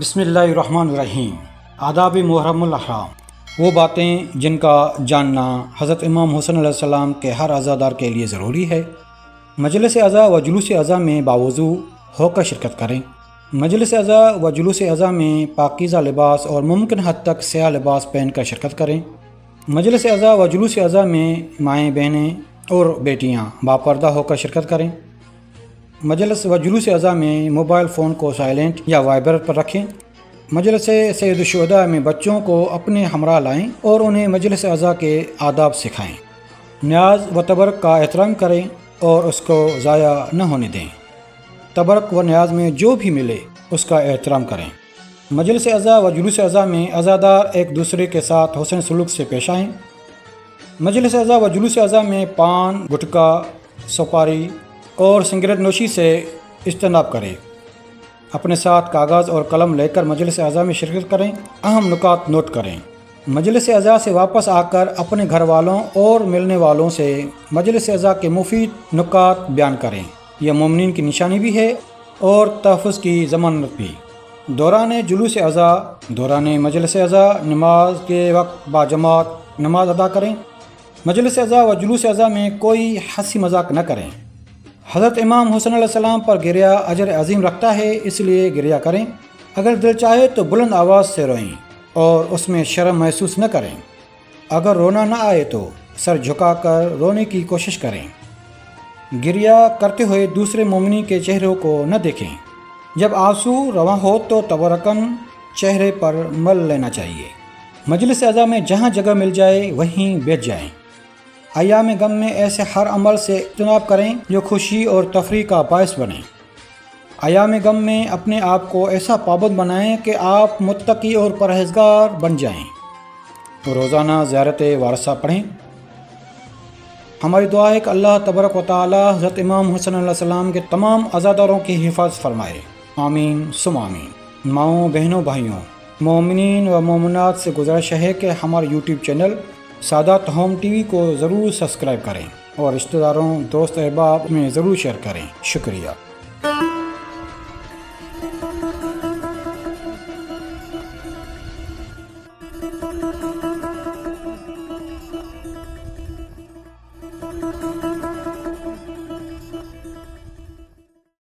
بسم اللہ الرحمن الرحیم۔ آداب محرم الاحرام، وہ باتیں جن کا جاننا حضرت امام حسن علیہ السلام کے ہر عزادار کے لیے ضروری ہے۔ مجلس عزا و جلوس عزا میں باوضو ہو کر شرکت کریں۔ مجلس عزا و جلوس عزا میں پاکیزہ لباس اور ممکن حد تک سیاہ لباس پہن کر شرکت کریں۔ مجلس عزا و جلوس عزا میں مائیں بہنیں اور بیٹیاں باپردہ ہو کر شرکت کریں۔ مجلس و جلوس عزا میں موبائل فون کو سائلنٹ یا وائبریٹ پر رکھیں۔ مجلس سید الشہداء میں بچوں کو اپنے ہمراہ لائیں اور انہیں مجلس عزا کے آداب سکھائیں۔ نیاز و تبرک کا احترام کریں اور اس کو ضائع نہ ہونے دیں۔ تبرک و نیاز میں جو بھی ملے اس کا احترام کریں۔ مجلس عزا و جلوس عزا میں عزادار ایک دوسرے کے ساتھ حسن سلوک سے پیش آئیں۔ مجلس عزا و جلوس عزا میں پان، گٹکا، سپاری اور سگریٹ نوشی سے اجتناب کریں۔ اپنے ساتھ کاغذ اور قلم لے کر مجلس عزا میں شرکت کریں۔ اہم نکات نوٹ کریں۔ مجلس عزا سے واپس آ کر اپنے گھر والوں اور ملنے والوں سے مجلس عزا کے مفید نکات بیان کریں۔ یہ مومنین کی نشانی بھی ہے اور تحفظ کی ضمانت بھی۔ دوران جلوس عزا، دوران مجلس عزا نماز کے وقت باجماعت نماز ادا کریں۔ مجلس عزا و جلوس عزا میں کوئی ہنسی مذاق نہ کریں۔ حضرت امام حسن علیہ السلام پر گریہ اجر عظیم رکھتا ہے، اس لیے گریہ کریں۔ اگر دل چاہے تو بلند آواز سے روئیں اور اس میں شرم محسوس نہ کریں۔ اگر رونا نہ آئے تو سر جھکا کر رونے کی کوشش کریں۔ گریہ کرتے ہوئے دوسرے مومنین کے چہروں کو نہ دیکھیں۔ جب آنسو رواں ہو تو تبرکاً چہرے پر مل لینا چاہیے۔ مجلس عزا میں جہاں جگہ مل جائے وہیں بیٹھ جائیں۔ ایام غم میں ایسے ہر عمل سے اجتناب کریں جو خوشی اور تفریح کا باعث بنے۔ ایام غم میں اپنے آپ کو ایسا پابند بنائیں کہ آپ متقی اور پرہیزگار بن جائیں۔ روزانہ زیارت وارثہ پڑھیں۔ ہماری دعا ہے کہ اللہ تبارک و تعالی حضرت امام حسن علیہ السلام کے تمام عزاداروں کی حفاظت فرمائے، آمین ثم آمین۔ ماؤں، بہنوں، بھائیوں، مومنین و مومنات سے گزارش ہے کہ ہمارے یوٹیوب چینل سعادت ہوم ٹی وی کو ضرور سبسکرائب کریں اور رشتہ داروں، دوست احباب میں ضرور شیئر کریں۔ شکریہ۔